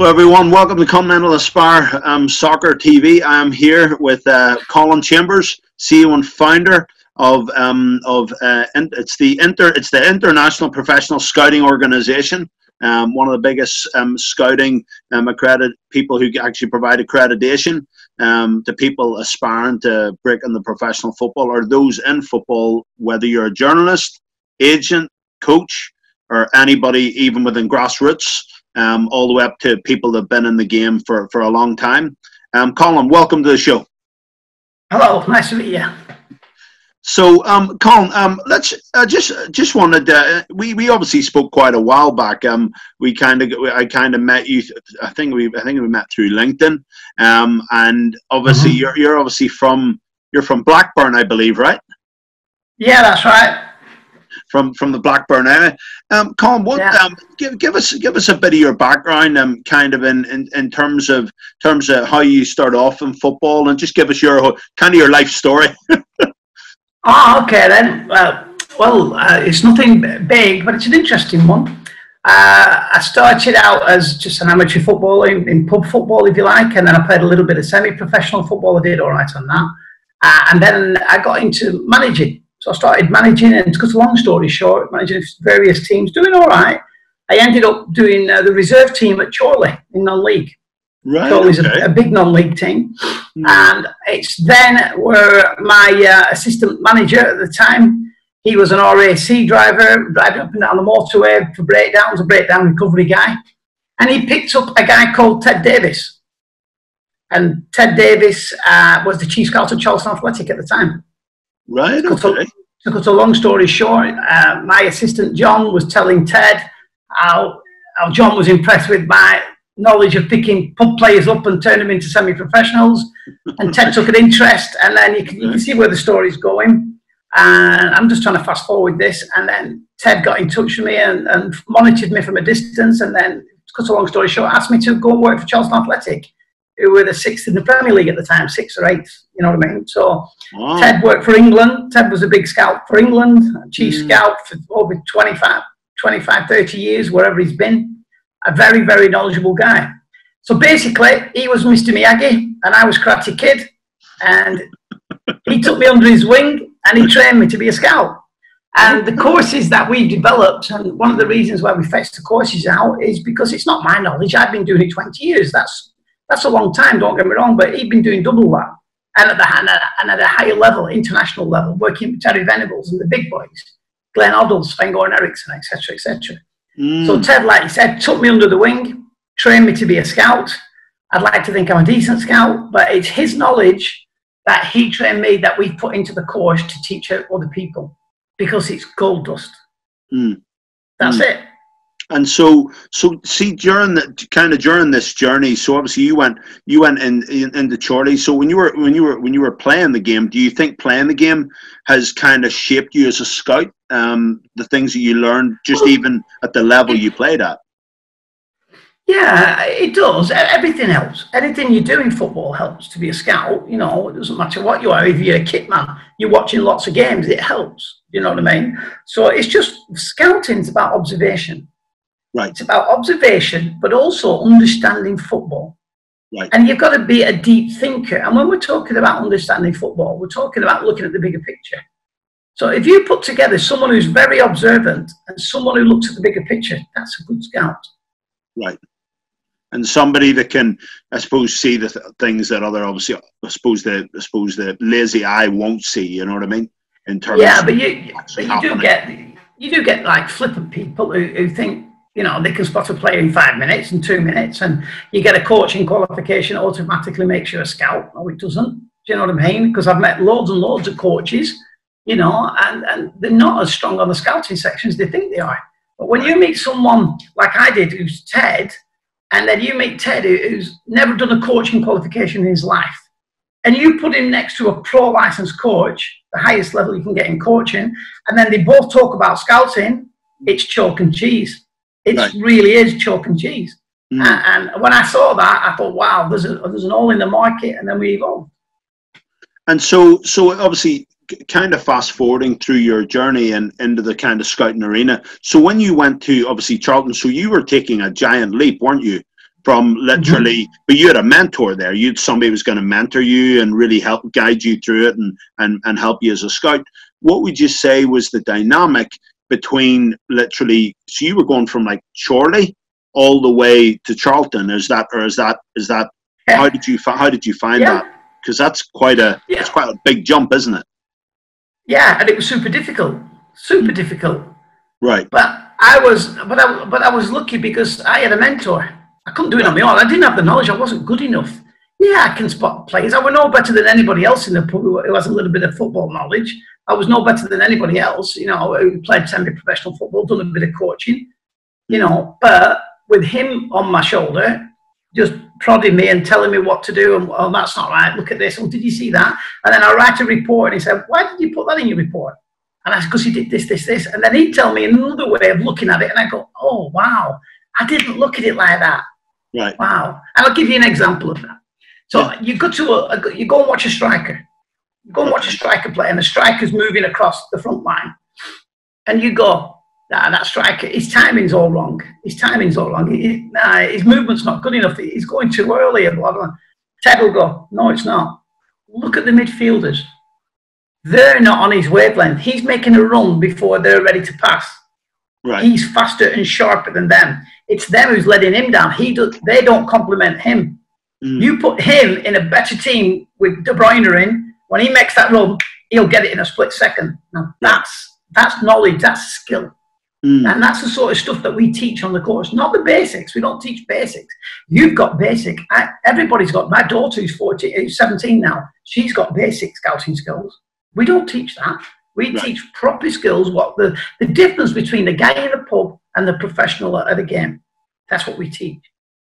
Hello everyone, welcome to Continental Aspire Soccer TV. I am here with Colin Chambers, CEO and founder of it's the International Professional Scouting Organisation, one of the biggest scouting accredited people who actually provide accreditation to people aspiring to break into professional football, or those in football, whether you're a journalist, agent, coach, or anybody even within grassroots. All the way up to people that have been in the game for a long time. Colin, welcome to the show. Hello, nice to meet you. So, Colin, let's just wanted we obviously spoke quite a while back. I kind of met you. I think we met through LinkedIn. And obviously you're obviously from Blackburn, I believe, right? Yeah, that's right. From the Blackburn area. Colin, give us a bit of your background, kind of in terms of how you start off in football, and just give us your kind of your life story. Oh, okay then. It's nothing big, but it's an interesting one. I started out as just an amateur footballer in pub football, if you like, and then I played a little bit of semi-professional football. I did all right on that, and then I got into managing. So I started managing, and to cut a long story short, managing various teams, doing all right. I ended up doing the reserve team at Charlton in non-league. Right, Charlton's okay. a big non-league team. And it's then where my assistant manager at the time, he was an RAC driver, driving up and down the motorway for breakdowns, a breakdown recovery guy. And he picked up a guy called Ted Davis. And Ted Davis was the chief scout at Charlton Athletic at the time. Right, okay. To cut a long story short, my assistant John was telling Ted how John was impressed with my knowledge of picking pub players up and turning them into semi-professionals, and Ted took an interest, and then you can see where the story's going. And I'm just trying to fast forward this, and then Ted got in touch with me and monitored me from a distance, and then, to cut a long story short, asked me to go and work for Charlton Athletic, who were the 6th in the Premier League at the time, 6th or 8th, you know what I mean? So wow. Ted worked for England. Ted was a big scout for England, chief scout for over 25, 30 years, wherever he's been. A very, very knowledgeable guy. So basically, he was Mr. Miyagi, and I was Karate Kid, and he took me under his wing, and he trained me to be a scout. And the courses that we developed, and one of the reasons why we fetched the courses out is because it's not my knowledge. I've been doing it 20 years. That's a long time, don't get me wrong, but he'd been doing double that. And at a higher level, international level, working with Terry Venables and the big boys, Glenn Hoddle, Sven-Goran Eriksson, etc., etc. So Ted, like you said, took me under the wing, trained me to be a scout. I'd like to think I'm a decent scout, but it's his knowledge that he trained me that we've put into the course to teach other people, because it's gold dust. That's it. And so see, during this journey, so obviously you went into Charlie. So when you were playing the game, do you think playing the game has kind of shaped you as a scout? The things that you learned, just even at the level you played at. Yeah, it does. Everything helps. Anything you do in football helps to be a scout. You know, it doesn't matter what you are. If you're a kit man, you're watching lots of games, it helps. You know what I mean? So it's just, scouting's about observation. Right. It's about observation, but also understanding football. Right. And you've got to be a deep thinker. And when we're talking about understanding football, we're talking about looking at the bigger picture. So if you put together someone who's very observant and someone who looks at the bigger picture, that's a good scout. Right. And somebody that can, I suppose, see the things that other, obviously, I suppose the lazy eye won't see. You know what I mean? In terms, but you do get like flippant people who think, you know, they can spot a player in 5 minutes and 2 minutes, and you get a coaching qualification, automatically makes you a scout. No, it doesn't. Do you know what I mean? Because I've met loads and loads of coaches, you know, and they're not as strong on the scouting sections as they think they are. But when you meet someone like I did, who's Ted, and then you meet Ted, who's never done a coaching qualification in his life, and you put him next to a pro licensed coach, the highest level you can get in coaching, and then they both talk about scouting, it's chalk and cheese. It really is chalk and cheese. And when I saw that, I thought, wow, there's an hole in the market, and then we evolved. And so obviously, kind of fast forwarding through your journey and into the kind of scouting arena. So when you went to obviously Charlton, so you were taking a giant leap, weren't you? from literally, but you had a mentor there. You had somebody who was going to mentor you and really help guide you through it and help you as a scout. What would you say was the dynamic between literally, so you were going from like Chorley all the way to Charlton? Is that how did you find that? Because that's quite a big jump, isn't it? Yeah, and it was super difficult. Right. But I was lucky because I had a mentor. I couldn't do it on my own. I didn't have the knowledge. I wasn't good enough. Yeah, I can spot players. I was no better than anybody else in the pub who has a little bit of football knowledge. I was no better than anybody else, you know, who played semi-professional football, done a bit of coaching, you know. But with him on my shoulder, just prodding me and telling me what to do, and oh, that's not right, look at this, oh, did you see that? And then I write a report, and he said, why did you put that in your report? And I said, because he did this. And then he'd tell me another way of looking at it, and I go, oh, wow, I didn't look at it like that. Right. Wow. And I'll give you an example of that. So you go and watch a striker. You go and watch a striker play, and the striker's moving across the front line. And you go, that striker, his timing's all wrong. His movement's not good enough. He's going too early, and blah, blah. Ted will go, no, it's not. Look at the midfielders. They're not on his wavelength. He's making a run before they're ready to pass. Right. He's faster and sharper than them. It's them who's letting him down. They don't compliment him. You put him in a better team with De Bruyne in. When he makes that run, he'll get it in a split second. Now, that's knowledge, that's skill. And that's the sort of stuff that we teach on the course. Not the basics. We don't teach basics. You've got basic. Everybody's got. My daughter who's 17 now. She's got basic scouting skills. We don't teach that. We teach proper skills. What the difference between the guy in the pub and the professional at a game. That's what we teach.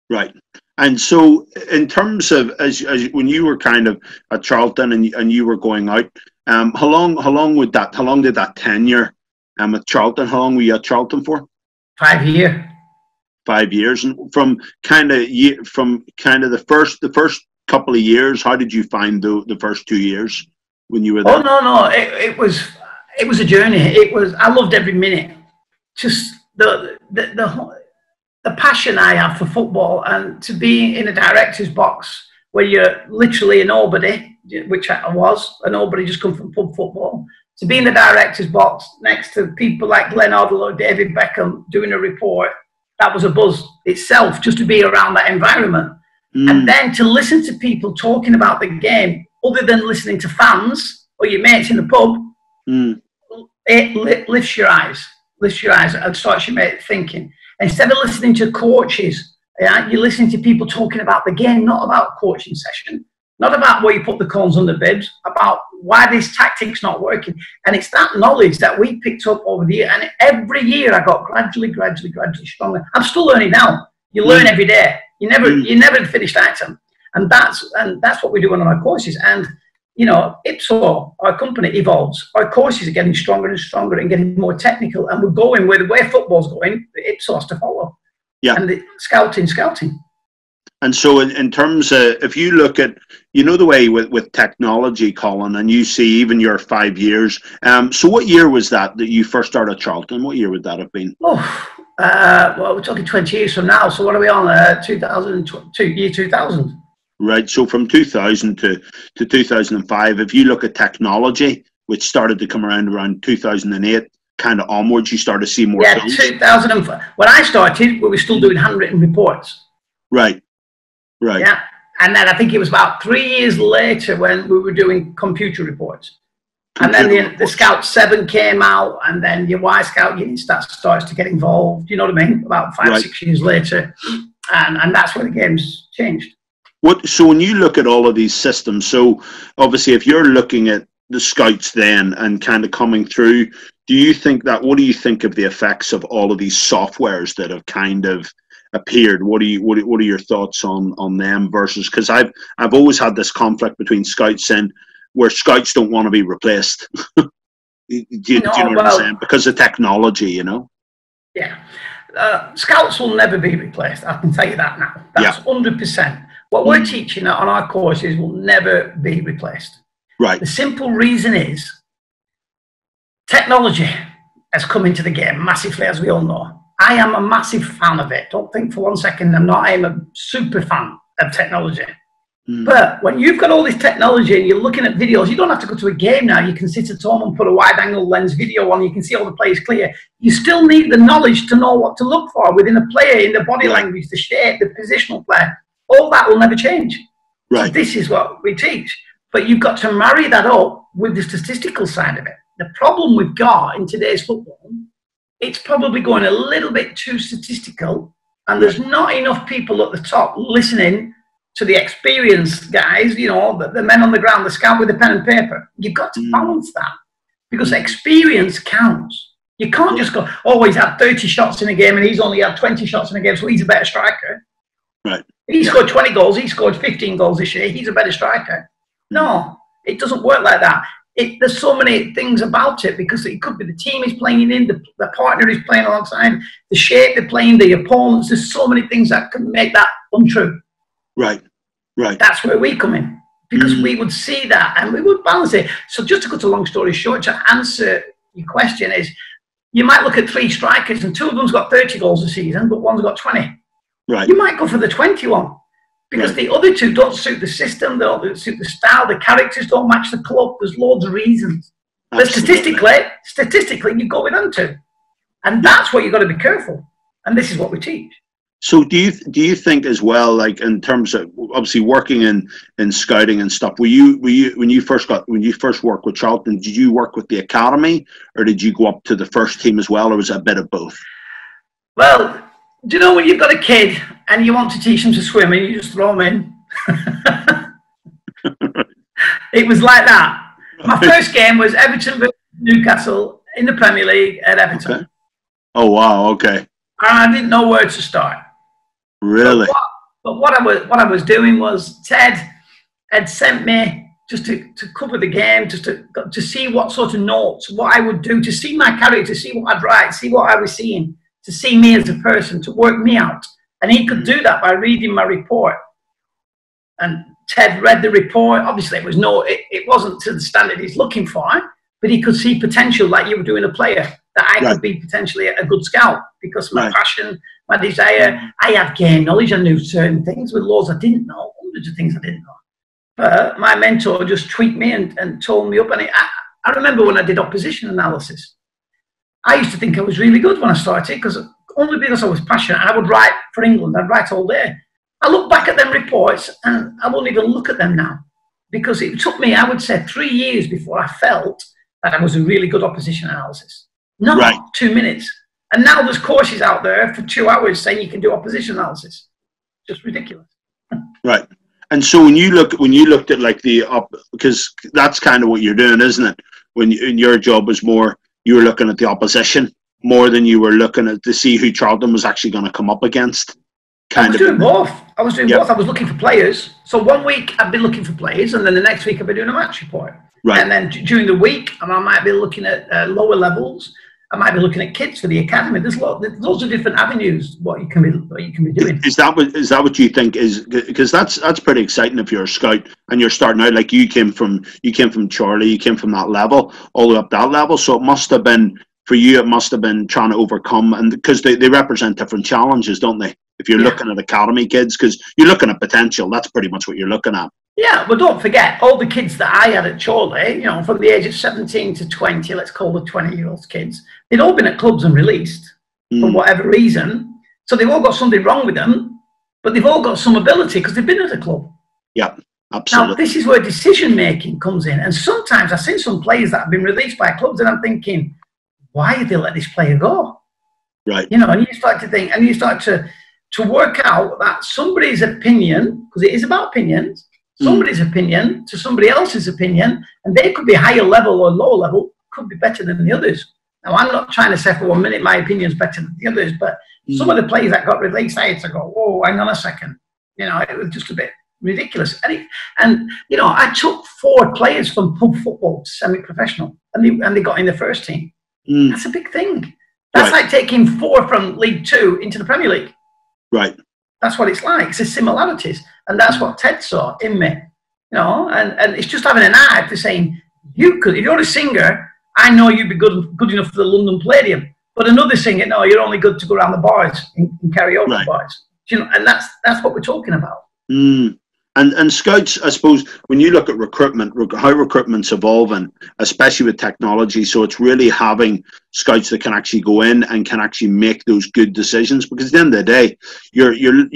Right. And so, in terms of as when you were kind of at Charlton and you were going out, how long did that tenure at Charlton? How long were you at Charlton for? 5 years. 5 years, and from kind of the first couple of years, how did you find the first 2 years when you were there? Oh no, it was a journey. I loved every minute. Just the passion I have for football, and to be in a director's box where you're literally a nobody, which I was, a nobody just come from pub football, to be in the director's box next to people like Glenn Hoddle or David Beckham doing a report, that was a buzz itself, just to be around that environment. And then to listen to people talking about the game, other than listening to fans or your mates in the pub, it lifts your eyes and starts your mate thinking. Instead of listening to coaches, you're listening to people talking about the game, not about coaching session, not about where you put the cones on the bibs, about why this tactic's not working. And it's that knowledge that we picked up over the year. And every year I got gradually stronger. I'm still learning now. You learn every day. You never finish the item. And that's what we do on our courses. And you know, Ipso, our company, evolves. Our courses are getting stronger and stronger and getting more technical, and we're going where the way football's going. Ipso has to follow. Yeah. And the scouting. And so, in terms of, if you look at, you know, the way with technology, Colin, and you see even your 5 years. So, what year was that you first started at Charlton? What year would that have been? Well, we're talking 20 years from now. So, what are we on? 2000. Right, so from 2000 to 2005, if you look at technology, which started to come around 2008, kind of onwards, you start to see more. Yeah, 2005. When I started, we were still doing handwritten reports. Right. Yeah, and then I think it was about 3 years later when we were doing computer reports. And then the Scout 7 came out, and then your Y Scout unit starts to get involved. You know what I mean? About 5-6 years later, and that's where the game's changed. So when you look at all of these systems, so obviously if you're looking at the scouts then and kind of coming through, what do you think of the effects of all of these softwares that have kind of appeared? What are your thoughts on them versus, because I've always had this conflict between scouts and where scouts don't want to be replaced. do you know what I'm saying? Because of technology, you know? Yeah. Scouts will never be replaced. I can tell you that now. That's 100%. What we're teaching on our courses will never be replaced. Right. The simple reason is technology has come into the game massively, as we all know. I am a massive fan of it. Don't think for one second I'm not. I am a super fan of technology. But when you've got all this technology and you're looking at videos, you don't have to go to a game now. You can sit at home and put a wide-angle lens video on. You can see all the players clear. You still need the knowledge to know what to look for within a player, in the body language, the shape, the positional player. All that will never change. Right. So this is what we teach. But you've got to marry that up with the statistical side of it. The problem we've got in today's football, it's probably going a little bit too statistical, and there's not enough people at the top listening to the experienced guys, you know, the men on the ground, the scout with the pen and paper. You've got to balance that, because experience counts. You can't just go, oh, he's had 30 shots in a game and he's only had 20 shots in a game, so he's a better striker. Right. He scored 20 goals, he scored 15 goals this year, he's a better striker. No, it doesn't work like that. There's so many things about it, because it could be the team he's playing in, the partner he's playing alongside, the shape they're playing, the opponents. There's so many things that can make that untrue. Right, right. That's where we come in, because we would see that and we would balance it. So just to cut a long story short, to answer your question is, you might look at 3 strikers and 2 of them's got 30 goals a season, but one's got 20. Right. You might go for the 21, because the other 2 don't suit the system, they don't suit the style, the characters don't match the club. There's loads of reasons. Absolutely. But statistically, you go with them 2. And that's what you've got to be careful. And this is what we teach. So do you think as well, like in terms of obviously working in scouting and stuff, were you when you first worked with Charlton, did you work with the academy, or did you go up to the first team as well, or was it a bit of both? Well, do you know when you've got a kid and you want to teach them to swim and you just throw them in? It was like that. My first game was Everton versus Newcastle in the Premier League at Everton. Okay. Oh wow, okay. And I didn't know where to start. Really? But what I was doing was, Ted had sent me just to cover the game, just to see what sort of notes, what I would do, to see my character, see what I'd write, see what I was seeing, to see me as a person, to work me out. And he could do that by reading my report. And Ted read the report. Obviously, it wasn't to the standard he's looking for, but he could see potential, like you were doing a player, that I could be potentially a good scout, because my passion, my desire, I had game knowledge. I knew certain things with laws I didn't know, hundreds of things I didn't know. But my mentor just tweaked me and told me up. And I remember when I did opposition analysis, I used to think I was really good when I started, only because I was passionate. I would write for England. I'd write all day. I look back at them reports and I won't even look at them now, because it took me, I would say, 3 years before I felt that I was a really good opposition analysis. Not 2 minutes. And now there's courses out there for 2 hours saying you can do opposition analysis. Just ridiculous. Right. And so when you looked at like because that's kind of what you're doing, isn't it? When your job was more, you were looking at the opposition more than you were looking at to see who Charlton was actually going to come up against. I was doing both. I was looking for players. So 1 week I'd be looking for players, and then the next week I'd be doing a match report. Right. And then during the week, I might be looking at lower levels. I might be looking at kids for the academy. There's loads of different avenues what you can be doing. Is that what you think is, because that's pretty exciting if you're a scout and you're starting out, like you came from Charlie, you came from that level all the way up that level. So it must have been for you. It must have been trying to overcome, and because they represent different challenges, don't they? If you're looking at academy kids, because you're looking at potential, that's pretty much what you're looking at. Yeah, well, don't forget, all the kids that I had at Charlie, you know, from the age of 17 to 20, let's call the 20-year-old kids, they'd all been at clubs and released for whatever reason. So they've all got something wrong with them, but they've all got some ability because they've been at a club. Yeah, absolutely. Now, this is where decision-making comes in. And sometimes I've seen some players that have been released by clubs, and I'm thinking, why did they let this player go? Right. You know, and you start to think, and you start to work out that somebody's opinion, because it is about opinions, somebody's opinion to somebody else's opinion, and they could be higher level or lower level, could be better than the others. Now, I'm not trying to say for 1 minute my opinion's better than the others, but some of the players that got released, I had to go, oh, hang on a second. You know, it was just a bit ridiculous. And you know, I took 4 players from pub football to semi-professional, and they got in the first team. That's a big thing. That's like taking 4 from League 2 into the Premier League. Right. That's what it's like. It's the similarities. And that's what Ted saw in me. You know, and it's just having an eye for saying, you could, if you're a singer, I know you'd be good enough for the London Palladium. But another saying, no, you're only good to go around the bars and carry over the bars. You know, and that's what we're talking about. Mm. And scouts, I suppose, when you look at recruitment, how recruitment's evolving, especially with technology, so it's really having scouts that can actually go in and can actually make those good decisions. Because at the end of the day, you're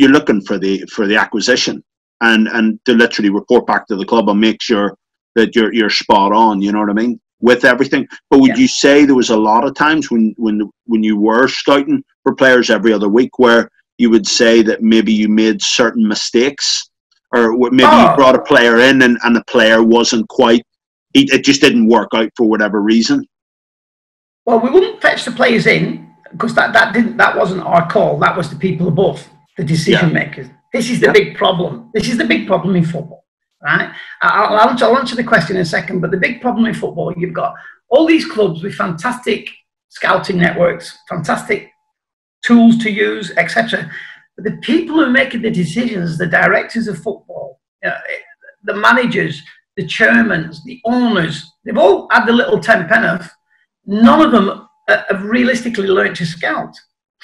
looking for the acquisition and to literally report back to the club and make sure that you're spot on. You know what I mean? With everything. But would you say there was a lot of times when you were scouting for players every other week where you would say that maybe you made certain mistakes? Or maybe you brought a player in and the player wasn't quite, it just didn't work out for whatever reason? Well, we wouldn't fetch the players in because that wasn't our call. That was the people above, the decision makers. This is the big problem. This is the big problem in football, right? I'll answer the question in a second, but the big problem in football, you've got all these clubs with fantastic scouting networks, fantastic tools to use, etc. The people who are making the decisions, the directors of football, the managers, the chairmen, the owners, they've all had the little 10 penneth. None of them have realistically learned to scout.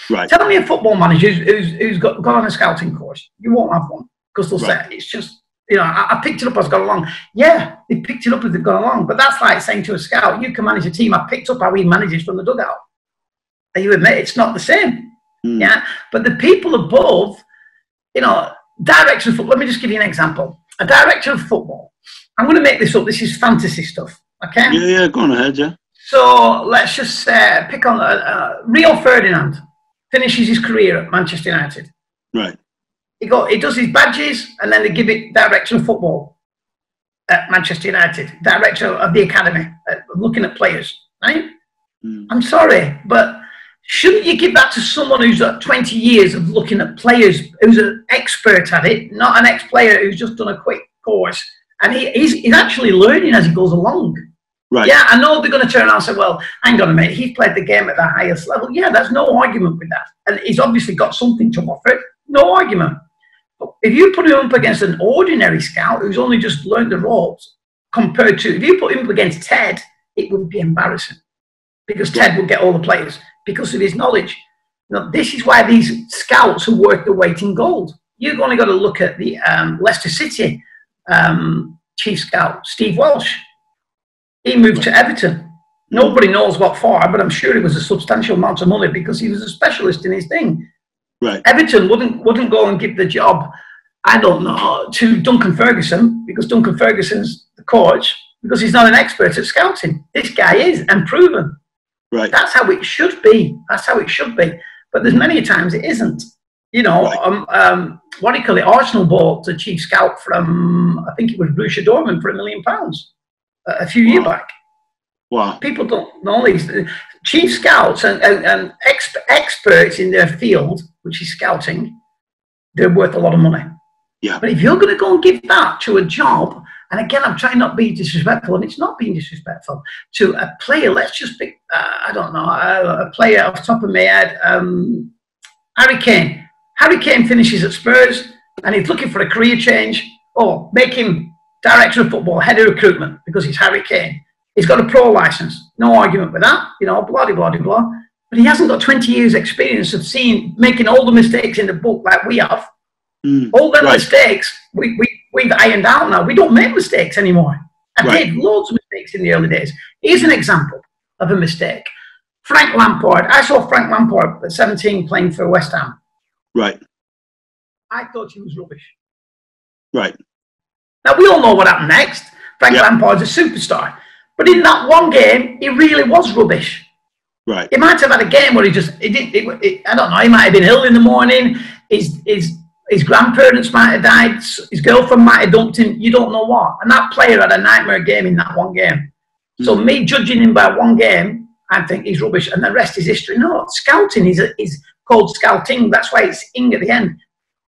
Right. Tell me a football manager who's got on a scouting course. You won't have one because they'll say, it's just, you know, I picked it up as I've gone along. Yeah, they picked it up as they've gone along. But that's like saying to a scout, you can manage a team. I picked up how he manages from the dugout. And you admit it's not the same. Yeah, but the people above, you know, director of football, let me just give you an example. A director of football, I'm going to make this up, this is fantasy stuff, okay? Yeah, go on ahead, yeah. So let's just pick on Rio Ferdinand, finishes his career at Manchester United. Right. He does his badges and then they give it director of football at Manchester United, director of the academy, looking at players, right? I'm sorry, but shouldn't you give that to someone who's got 20 years of looking at players, who's an expert at it, not an ex-player who's just done a quick course, and he's actually learning as he goes along. Right. Yeah, I know they're going to turn around and say, well, hang on a minute, he's played the game at the highest level. Yeah, there's no argument with that. And he's obviously got something to offer. No argument. But if you put him up against an ordinary scout who's only just learned the ropes, compared to, if you put him up against Ted, it would be embarrassing. Because Ted would get all the players because of his knowledge. Now, this is why these scouts are worth the weight in gold. You've only got to look at the Leicester City chief scout, Steve Walsh. He moved to Everton. Nobody knows what for, but I'm sure it was a substantial amount of money because he was a specialist in his thing. Right. Everton wouldn't go and give the job, I don't know, to Duncan Ferguson because Duncan Ferguson's the coach because he's not an expert at scouting. This guy is, and proven. Right. That's how it should be. That's how it should be. But there's many times it isn't. You know, what do you call it? Arsenal bought the chief scout from, I think it was Borussia Dortmund for £1 million a few years back. Wow. People don't know these. Chief scouts and experts in their field, which is scouting, they're worth a lot of money. Yeah. But if you're going to go and give that to a job, and again, I'm trying not to be disrespectful, and it's not being disrespectful, to a player, let's just pick, I don't know, a player off the top of my head, Harry Kane. Harry Kane finishes at Spurs, and he's looking for a career change. Oh, make him director of football, head of recruitment, because he's Harry Kane. He's got a pro license. No argument with that, you know, blah, blah, blah, blah. But he hasn't got 20 years experience of making all the mistakes in the book like we have. All the mistakes, we've ironed out now. We don't make mistakes anymore. I did loads of mistakes in the early days. Here's an example of a mistake. Frank Lampard. I saw Frank Lampard at 17 playing for West Ham. Right. I thought he was rubbish. Right. Now, we all know what happened next. Frank Lampard's a superstar. But in that one game, he really was rubbish. Right. He might have had a game where I don't know, he might have been ill in the morning. His grandparents might have died. His girlfriend might have dumped him. You don't know what. And that player had a nightmare game in that one game. So me judging him by one game, I think he's rubbish. And the rest is history. No, scouting is called scouting. That's why it's ing at the end.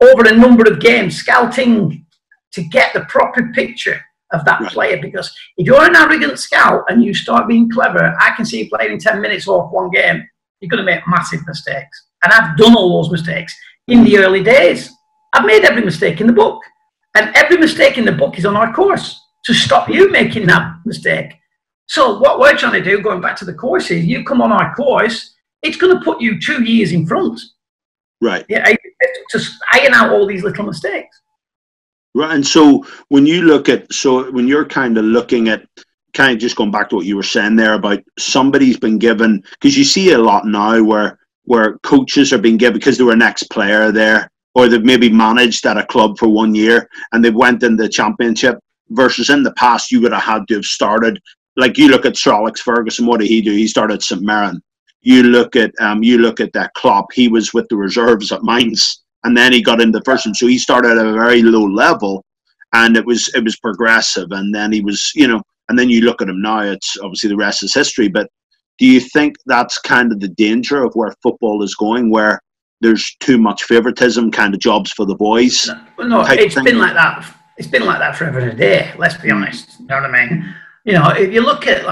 Over a number of games, scouting to get the proper picture of that player. Because if you're an arrogant scout and you start being clever, I can see you playing in 10 minutes off one game. You're going to make massive mistakes. And I've done all those mistakes in the early days. I've made every mistake in the book. And every mistake in the book is on our course to stop you making that mistake. So what we're trying to do, going back to the course, is you come on our course, it's going to put you 2 years in front. Right. Yeah, to iron out all these little mistakes. Right. And so when you look at, when you're kind of looking at, kind of just going back to what you were saying there about somebody's been given, because you see a lot now where coaches are being given, because they were an ex-player there, or they've maybe managed at a club for 1 year and they went in the championship, versus in the past you would have had to have started, like you look at Sir Alex Ferguson, what did he do? He started at St Mirren. You look at that Klopp, he was with the reserves at Mainz, and then he got into the first one. So he started at a very low level, and it was progressive, and then he was, and then you look at him now, it's obviously the rest is history. But do you think that's kind of the danger of where football is going, where there's too much favoritism, kind of jobs for the boys? No, it's been like that. It's been like that forever and a day, let's be honest. You know what I mean? If you look at,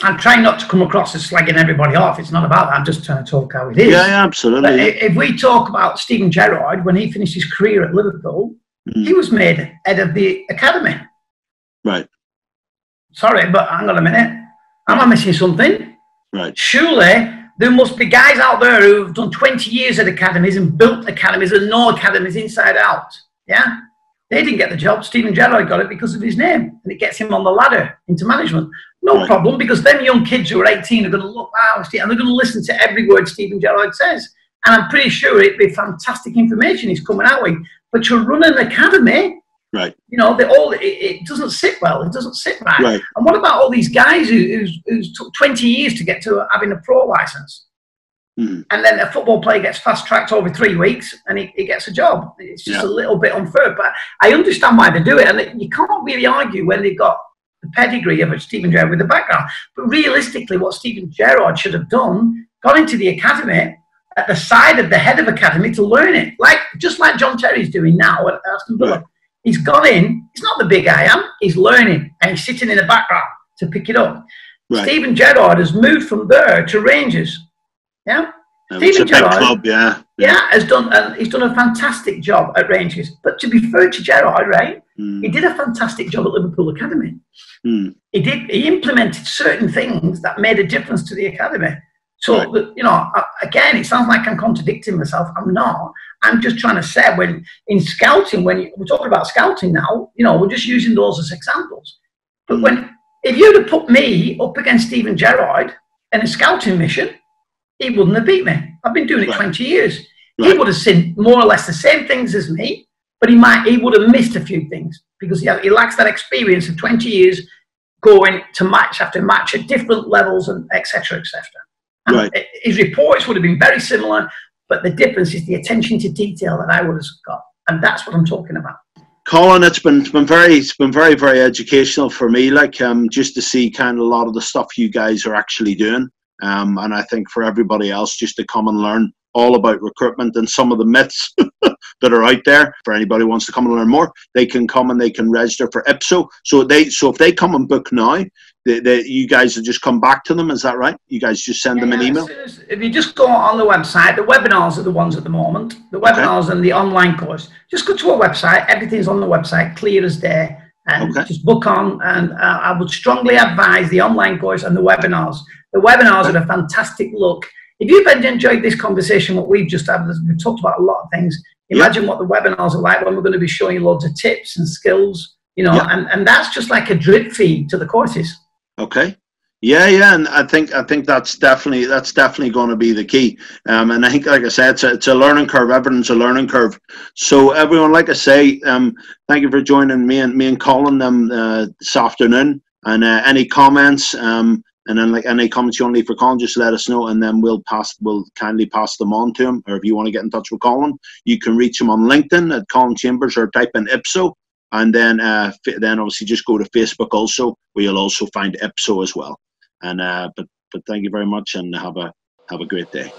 I'm trying not to come across as slagging everybody off. It's not about that. I'm just trying to talk how it is. Yeah, absolutely. But if we talk about Steven Gerrard, when he finished his career at Liverpool, he was made head of the academy. Right. Sorry, but hang on a minute. Am I missing something? Right. Surely there must be guys out there who've done 20 years at academies and built academies and know academies inside out. Yeah? They didn't get the job. Steven Gerrard got it because of his name, and it gets him on the ladder into management. No problem, because them young kids who are 18 are going to look, wow, and they're going to listen to every word Steven Gerrard says. And I'm pretty sure it'd be fantastic information he's coming out with. But to run an academy, right? It doesn't sit well. It doesn't sit right. And what about all these guys who took 20 years to get to having a pro license? And then a football player gets fast-tracked over 3 weeks and he gets a job. It's just a little bit unfair, but I understand why they do it. And you can't really argue when they've got the pedigree of a Steven Gerrard with the background. But realistically, what Steven Gerrard should have done, got into the academy at the side of the head of academy to learn it. Just like John Terry's doing now at Aston Villa. He's gone in, he's not the big I am, he's learning, and he's sitting in the background to pick it up. Steven Gerrard has moved from there to Rangers. Yeah, Steven Gerrard, has done. He's done a fantastic job at Rangers. But to be fair to Gerrard, right, he did a fantastic job at Liverpool Academy. He implemented certain things that made a difference to the academy. So again, it sounds like I'm contradicting myself. I'm not. I'm just trying to say, when in scouting, we're talking about scouting now, we're just using those as examples. But if you'd have put me up against Steven Gerrard in a scouting mission, he wouldn't have beat me. I've been doing it 20 years. He would have seen more or less the same things as me, but he would have missed a few things because he lacks that experience of 20 years going to match after match at different levels and etc. etc. His reports would have been very similar, but the difference is the attention to detail that I would have got, and that's what I'm talking about. Colin, it's been very, very educational for me. Just to see kind of a lot of the stuff you guys are actually doing. And I think for everybody else, just to come and learn all about recruitment and some of the myths that are out there. For anybody who wants to come and learn more, they can come and they can register for IPSO. So if they come and book now, you guys will just come back to them. Is that right? You guys just send them an email? If you just go on the website, the webinars are the ones at the moment. The webinars and the online course. Just go to our website. Everything's on the website, clear as day. And just book on. And I would strongly advise the online course and the webinars. The webinars are a fantastic look. If you've enjoyed this conversation, what we've just had, we've talked about a lot of things. Imagine what the webinars are like when we're going to be showing you loads of tips and skills, and that's just like a drip feed to the courses. Okay. Yeah, and I think that's definitely going to be the key. And I think, like I said, it's a learning curve. Everything's a learning curve. So everyone, like I say, thank you for joining me and Colin this afternoon. And any comments, and then any comments you want to leave for Colin, just let us know, and then we'll kindly pass them on to him. Or if you want to get in touch with Colin, you can reach him on LinkedIn at Colin Chambers, or type in IPSO, and then obviously just go to Facebook also, where you'll also find IPSO as well. And but thank you very much, and have a great day.